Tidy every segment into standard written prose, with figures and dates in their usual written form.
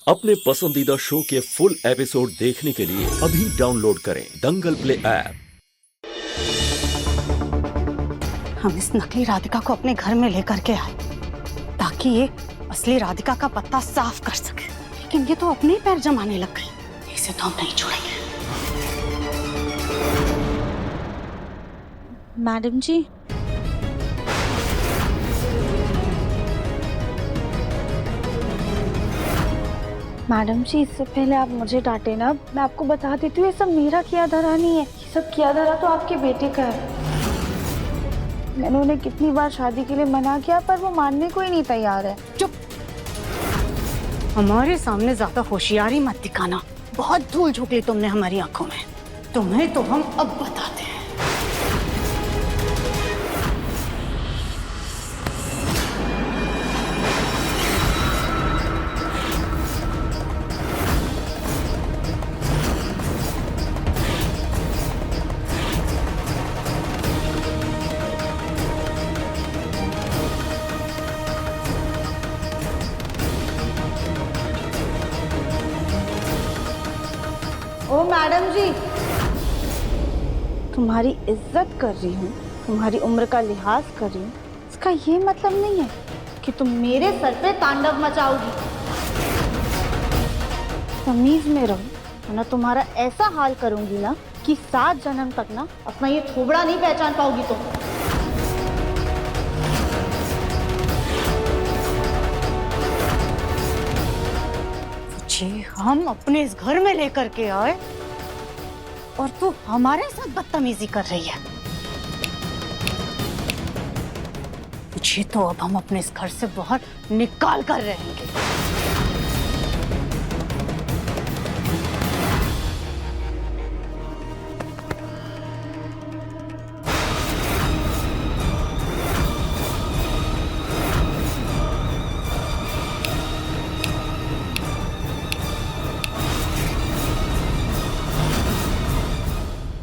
अपने पसंदीदा शो के फुल एपिसोड देखने के लिए अभी डाउनलोड करें दंगल प्ले ऐप। हम इस नकली राधिका को अपने घर में लेकर के आए ताकि ये असली राधिका का पत्ता साफ कर सके, लेकिन ये तो अपने ही पैर जमाने लग गई। इसे तो हम नहीं छोड़ेंगे। मैडम जी, मैडम जी, इससे पहले आप मुझे डांटे ना। मैं आपको बता देती हूँ, ये सब मेरा किया धरा नहीं है। ये सब किया धरा तो आपके बेटे का है। मैंने उन्हें कितनी बार शादी के लिए मना किया, पर वो मानने को ही नहीं तैयार है। चुप! हमारे सामने ज्यादा होशियारी मत दिखाना। बहुत धूल झोंक ली तुमने हमारी आंखों में। तुम्हें तो हम अब बताते हैं। ओ मैडम जी, तुम्हारी इज्जत कर रही हूँ, तुम्हारी उम्र का लिहाज कर रही हूँ, इसका ये मतलब नहीं है कि तुम मेरे सर पे तांडव मचाओगी। तमीज में रहो, वरना तुम्हारा ऐसा हाल करूंगी ना कि 7 जन्म तक ना अपना ये थोबड़ा नहीं पहचान पाओगी तुम। हम अपने इस घर में लेकर के आए और तू हमारे साथ बदतमीजी कर रही है। तुझे तो अब हम अपने इस घर से बाहर निकाल कर रहेंगे।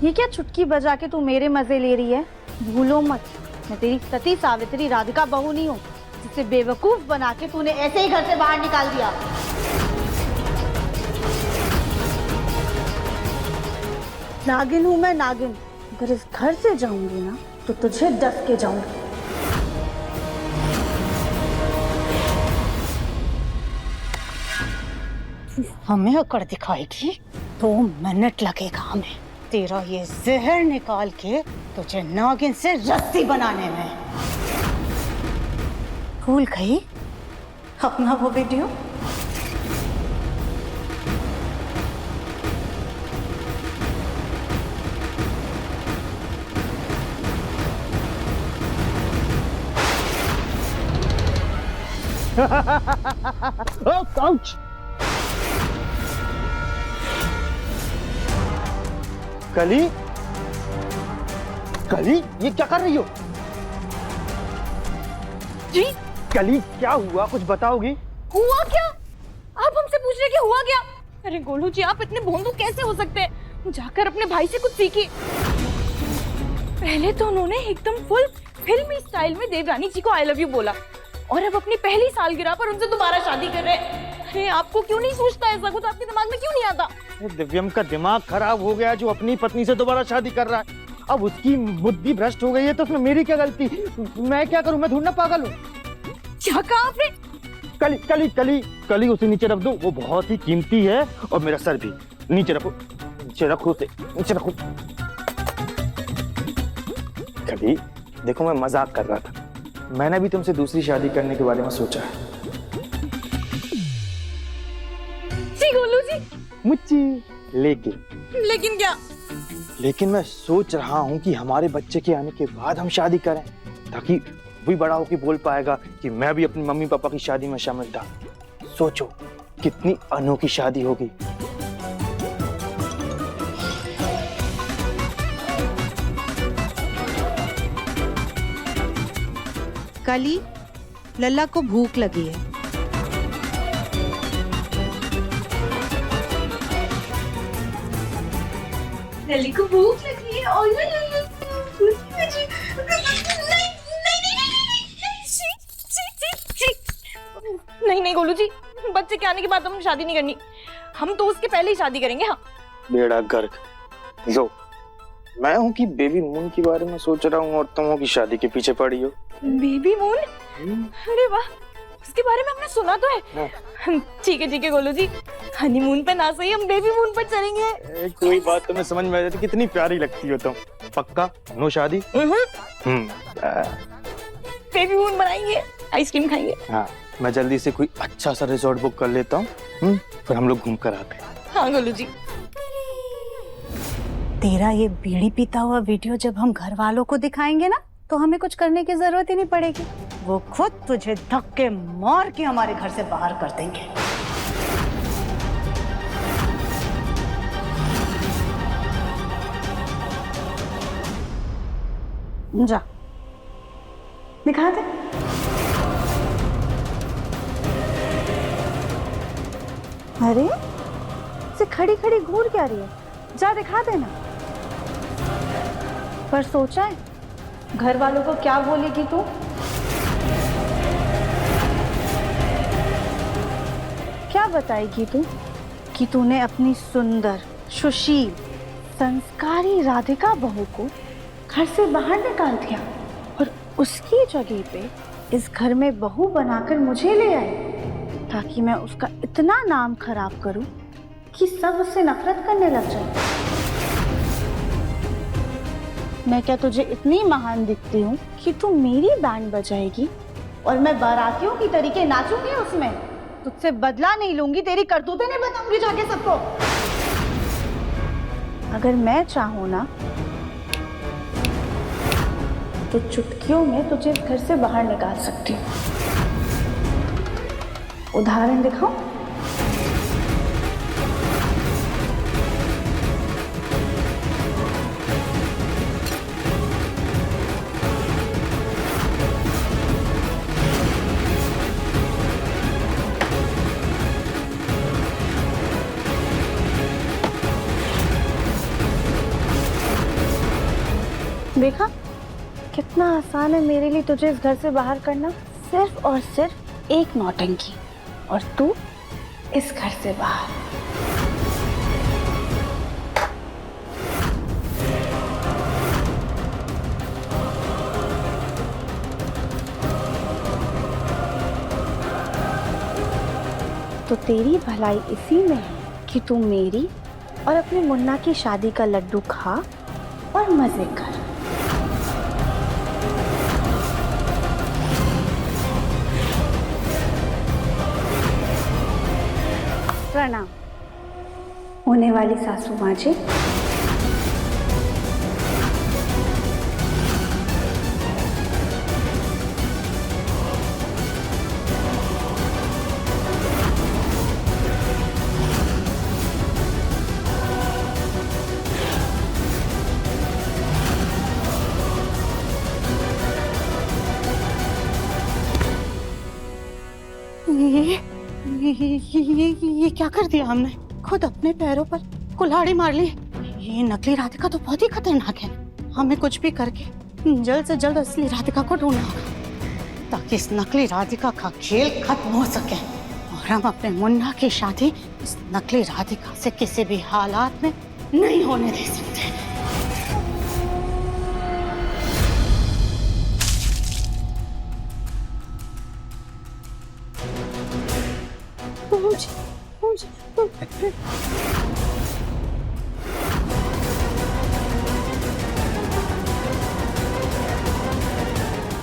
ये क्या चुटकी बजा के तू मेरे मजे ले रही है? भूलो मत, मैं तेरी सती सावित्री राधिका बहू नहीं हूँ जिसे बेवकूफ बना के तूने ऐसे ही घर से बाहर निकाल दिया। नागिन हूँ मैं, नागिन। अगर इस घर से जाऊंगी ना तो तुझे डस के जाऊंगी। हमें अकड़ दिखाएगी 2 मिनट लगेगा हमें तेरा ये जहर निकाल के तुझे नागिन से रस्सी बनाने में। भूल गई अपना वो वीडियो? काउच! कली, कली, ये क्या कर रही हो? जी? कली, क्या हुआ? कुछ बताओगी? हुआ क्या? आप हमसे पूछ रहे कि हुआ क्या? अरे गोलू जी, आप इतने भोंदू कैसे हो सकते हैं? जाकर अपने भाई से कुछ सीखिए। पहले तो उन्होंने एकदम फुल फिल्मी स्टाइल में देवरानी जी को आई लव यू बोला, और अब अपनी पहली सालगिरह पर उनसे दोबारा शादी कर रहे हैं। अरे आपको क्यों नहीं सोचता ऐसा कुछ? आपके दिमाग में क्यों नहीं आता? दिव्यम का दिमाग खराब हो गया जो अपनी पत्नी से दोबारा शादी कर रहा है। अब उसकी बुद्धि भ्रष्ट हो गई है तो उसमें मेरी क्या गलती? मैं क्या करूं? मैं थोड़ी ना पागल हूँ। क्या कहा आपने? कली, कली, कली, कली, उसे नीचे रख दो, वो बहुत ही कीमती है। और मेरा सर भी नीचे रखो, नीचे रखो, उसे नीचे रखो। कली, देखो मैं मजाक कर रहा था। मैंने भी तुमसे दूसरी शादी करने के बारे में सोचा है। जी गोलू जी। मुच्ची, लेकिन क्या? लेकिन मैं सोच रहा हूँ कि हमारे बच्चे के आने के बाद हम शादी करें, ताकि भी बड़ा होकर बोल पाएगा कि मैं भी अपनी मम्मी पापा की शादी में शामिल था। सोचो कितनी अनोखी शादी होगी। कली, लल्ला को भूख लगी है। लल्ली को भूख लगी है और नहीं गोलू जी, बच्चे के आने के बाद हमने शादी नहीं करनी, हम तो उसके पहले ही शादी करेंगे। हाँ बेड़ा गर्क। लो, मैं हूँ कि बेबी मून के बारे में सोच रहा हूँ और तुम हो कि शादी के पीछे पड़ी हो। Baby moon? अरे वाह, उसके बारे में हमने सुना तो है। ठीक है गोलू जी, हनीमून पे ना सही हम बेबी मून पर चलेंगे। कोई बात तुम्हें समझ में आ जाती, कितनी प्यारी लगती हो तुम। पक्का नो शादी? बेबी मून बनाएंगे, आइसक्रीम खाएंगे। हाँ, मैं जल्दी से कोई अच्छा सा रिजॉर्ट बुक कर लेता हूँ, फिर हम लोग घूम कर आते हैं। हाँ गोलू जी। तेरा ये बीड़ी पीता हुआ वीडियो जब हम घर वालों को दिखाएंगे ना, तो हमें कुछ करने की जरूरत ही नहीं पड़ेगी। वो खुद तुझे धक्के मार के हमारे घर से बाहर कर देंगे। जा, दिखा दे। अरे से खड़ी खड़ी घूर क्या रही है? जा दिखा देना। पर सोचा है घर वालों को क्या बोलेगी तू? क्या बताएगी तू कि तूने अपनी सुंदर, सुशील, संस्कारी राधिका बहू को घर से बाहर निकाल दिया और उसकी जगह पे इस घर में बहू बनाकर मुझे ले आए, ताकि मैं उसका इतना नाम खराब करूं कि सब उससे नफरत करने लग जाए। मैं क्या तुझे इतनी महान दिखती हूँ कि तू मेरी बैंड बजाएगी और मैं बारातियों की तरीके नाचूंगी उसमें? तुझसे बदला नहीं लूंगी, तेरी करतूतें नहीं बताऊंगी जाके सबको। अगर मैं चाहूँ ना तो चुटकियों में तुझे इस घर से बाहर निकाल सकती हूँ। उदाहरण दिखाऊं? देखा कितना आसान है मेरे लिए तुझे इस घर से बाहर करना। सिर्फ और सिर्फ एक नौटंकी और तू इस घर से बाहर। तो तेरी भलाई इसी में है कि तू मेरी और अपने मुन्ना की शादी का लड्डू खा और मजे कर। प्रणाम होने वाली सासू माँ जी। ये क्या कर दिया हमने? खुद अपने पैरों पर कुल्हाड़ी मार ली। ये नकली राधिका तो बहुत ही खतरनाक है। हमें कुछ भी करके जल्द से जल्द असली राधिका को ढूंढना होगा, ताकि इस नकली राधिका का खेल खत्म हो सके और हम अपने मुन्ना की शादी इस नकली राधिका से किसी भी हालात में नहीं होने दे सकते।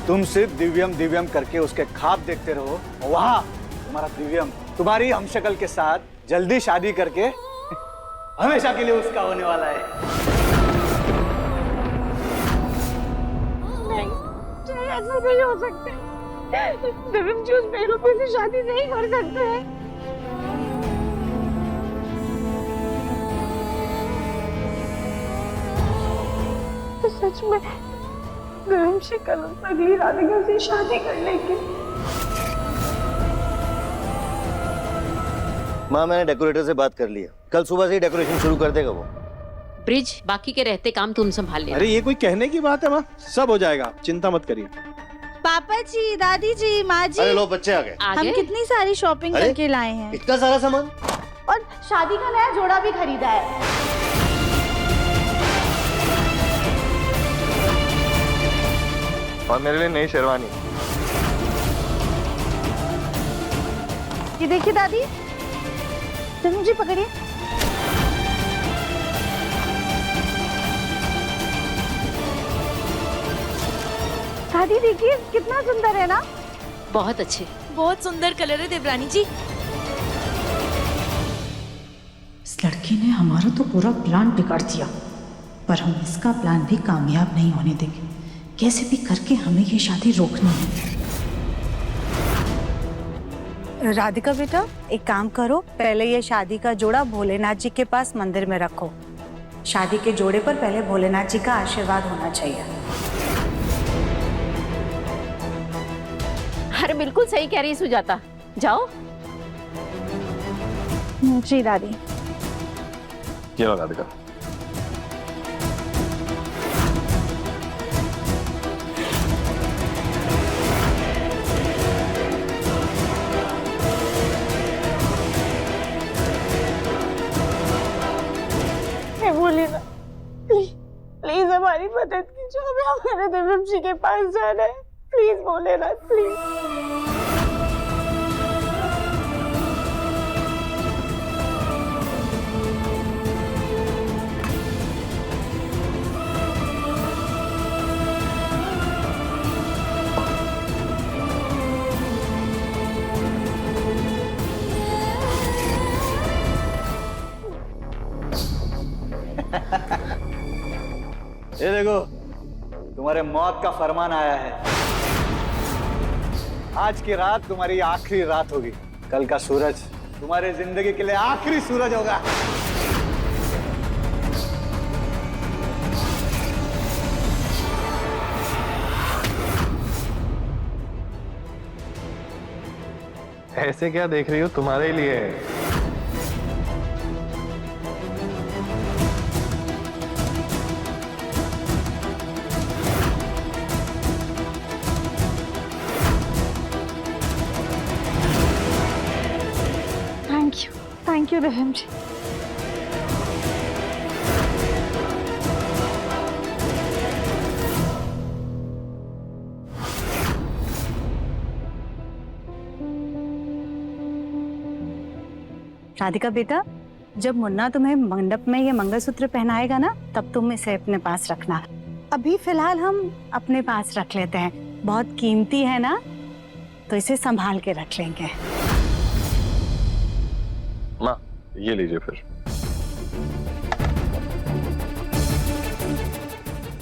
तुम सिर्फ दिव्यम दिव्यम करके उसके ख्वाब देखते रहो, और वहां तुम्हारा दिव्यम तुम्हारी हमशक्ल के साथ जल्दी शादी करके हमेशा के लिए उसका होने वाला है। नहीं, ऐसा नहीं हो सकता। दिव्यम जी उस बेरूपी से शादी नहीं कर सकते हैं। तो सच में दिव्यम जी कल उस अगली राधिका से शादी कर लेंगे। माँ, मैंने डेकोरेटर से बात कर लिया, कल सुबह से ही डेकोरेशन शुरू कर देगा वो। ब्रिज, बाकी के रहते काम तुम संभाल लेना। अरे ये कोई कहने की बात है माँ, सब हो जाएगा, चिंता मत करिए। पापा जी, दादी जी, माँ जी, अरे लो बच्चे आ गए। हम कितनी सारी शॉपिंग अरे? करके लाए हैं इतना सारा सामान? और शादी का नया जोड़ा भी खरीदा है। और मेरे लिए नई शेरवानी। ये देखिए दादी, तुम मुझे पकड़िए। दादी देखिए कितना सुंदर है ना। बहुत अच्छे, बहुत सुंदर कलर है देवरानी जी। इस लड़की ने हमारा तो पूरा प्लान बिगाड़ दिया, पर हम इसका प्लान भी कामयाब नहीं होने देंगे। कैसे भी करके हमें ये शादी रोकनी है। राधिका बेटा, एक काम करो, पहले ये शादी का जोड़ा भोलेनाथ जी के पास मंदिर में रखो। शादी के जोड़े पर पहले भोलेनाथ जी का आशीर्वाद होना चाहिए। अरे बिल्कुल सही कह रही सुजाता, जाओ। जी दादी। ये लो राधिका। बोले ना, प्लीज हमारी मदद कीजिए, हमें हमारे देवम जी के पास जाना है। प्लीज बोले ना, प्लीज। ये देखो, तुम्हारे मौत का फरमान आया है। आज की रात तुम्हारी आखिरी रात होगी। कल का सूरज तुम्हारी जिंदगी के लिए आखिरी सूरज होगा। ऐसे क्या देख रही हो, तुम्हारे लिए है। थैंक यू रहम जी। राधिका बेटा, जब मुन्ना तुम्हें मंडप में ये मंगलसूत्र पहनाएगा ना, तब तुम इसे अपने पास रखना। अभी फिलहाल हम अपने पास रख लेते हैं, बहुत कीमती है ना, तो इसे संभाल के रख लेंगे। माँ, ये लीजिए फिर।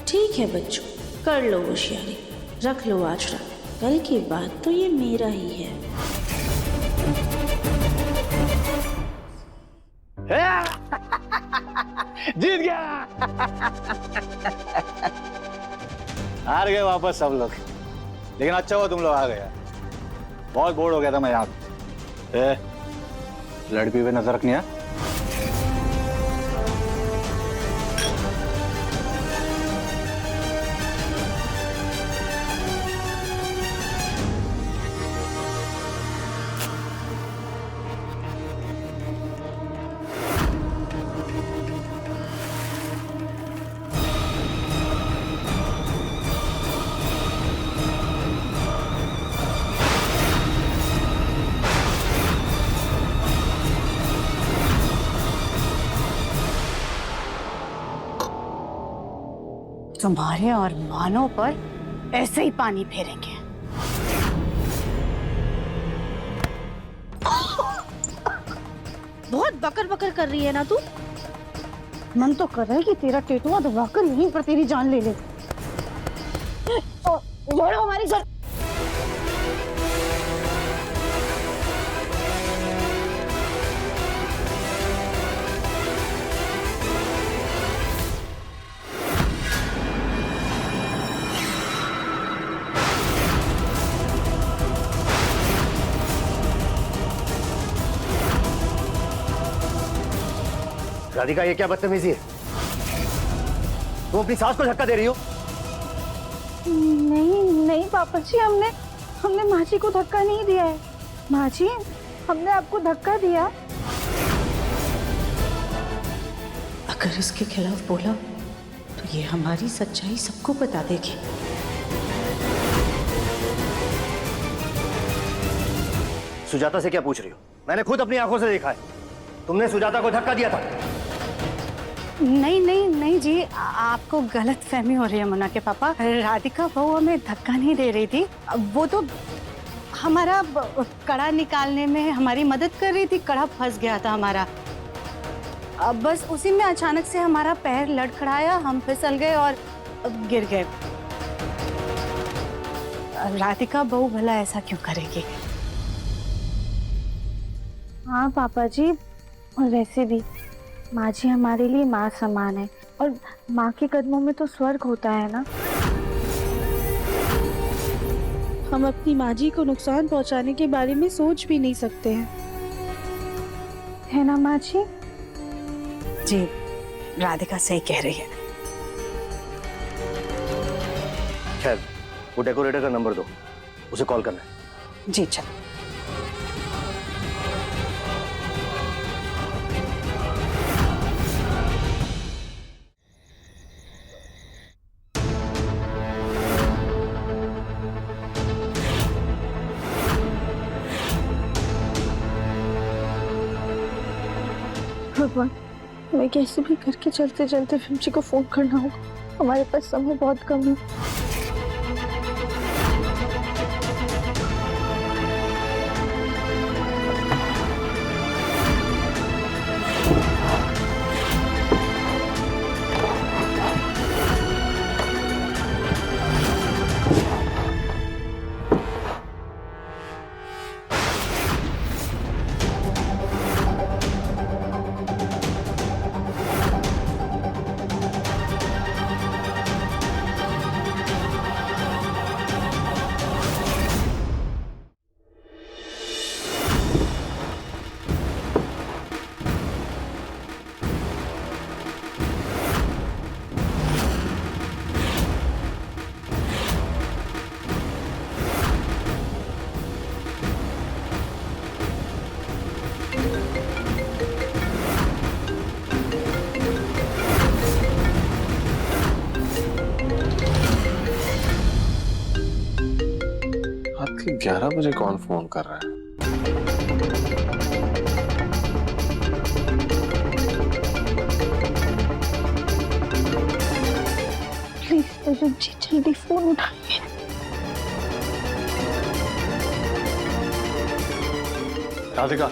ठीक है बच्चों, कर लो होशियारी, रख लो आचरण। कल की बात तो ये मेरा ही है। जीत गया। हार गए वापस सब लोग, लेकिन अच्छा हुआ तुम लोग आ गए। बहुत बोर हो गया था मैं यहाँ पे। लड़की पे नजर रखनी है। तुम्हारे और मानों पर ऐसे ही पानी फेरेंगे। बहुत बकर बकर कर रही है ना तू। मन तो कर रहा है कि तेरा टेटुआ दबाकर यहीं पर तेरी जान ले ले। छोड़ो हमारी घर। राधिका, ये क्या बदतमीजी है? तुम अपनी सास को धक्का दे रही हो। नहीं नहीं पापा जी, हमने माँ जी को धक्का नहीं दिया है। माँ जी, हमने आपको धक्का दिया? अगर इसके खिलाफ बोला तो ये हमारी सच्चाई सबको बता देगी। सुजाता से क्या पूछ रही हो? मैंने खुद अपनी आंखों से देखा है, तुमने सुजाता को धक्का दिया था। नहीं नहीं नहीं जी, आपको गलत फहमी हो रही है मुन्ना के पापा। राधिका बहू हमें धक्का नहीं दे रही थी, वो तो हमारा कड़ा निकालने में हमारी मदद कर रही थी। कड़ा फंस गया था हमारा, अब बस उसी में अचानक से हमारा पैर लड़खड़ाया, हम फिसल गए और गिर गए। राधिका बहू भला ऐसा क्यों करेगी? हाँ पापा जी, और वैसे भी माँ जी हमारे लिए माँ समान है, और माँ के कदमों में तो स्वर्ग होता है ना। हम अपनी माँ जी को नुकसान पहुँचाने के बारे में सोच भी नहीं सकते हैं, है ना माँ जी? जी, राधिका सही कह रही है। खैर, वो डेकोरेटर का नंबर दो, उसे कॉल करना है। जी चलो। भगवान, हमें कैसे भी करके चलते चलते फिल्म जी को फोन करना होगा, हमारे पास समय बहुत कम है। रात के 11 बजे कौन फोन कर रहा है? प्लीज जी जल्दी फोन उठाइए। राधिका,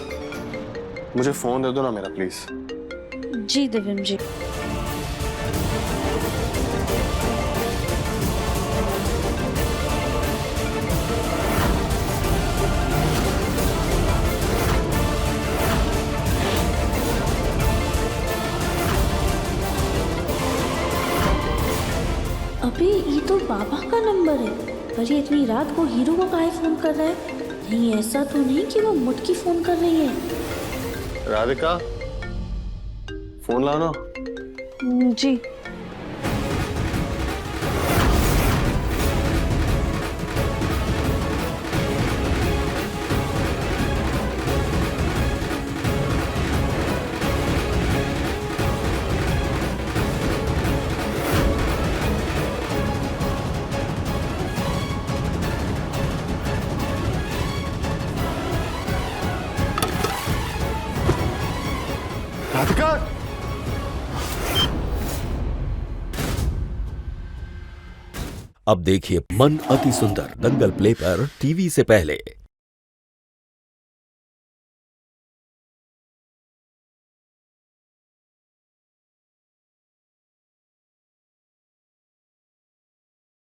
मुझे फोन दे दो ना मेरा, प्लीज। जी दिव्यम जी। अबे ये तो बाबा का नंबर है, पर ये इतनी रात को हीरो को काहे फोन कर रहा है? नहीं, ऐसा तो नहीं कि वो मुटकी फोन कर रही है। राधिका, फोन लाना। जी। राधिका, अब देखिए मन अति सुंदर दंगल प्ले पर टीवी से पहले।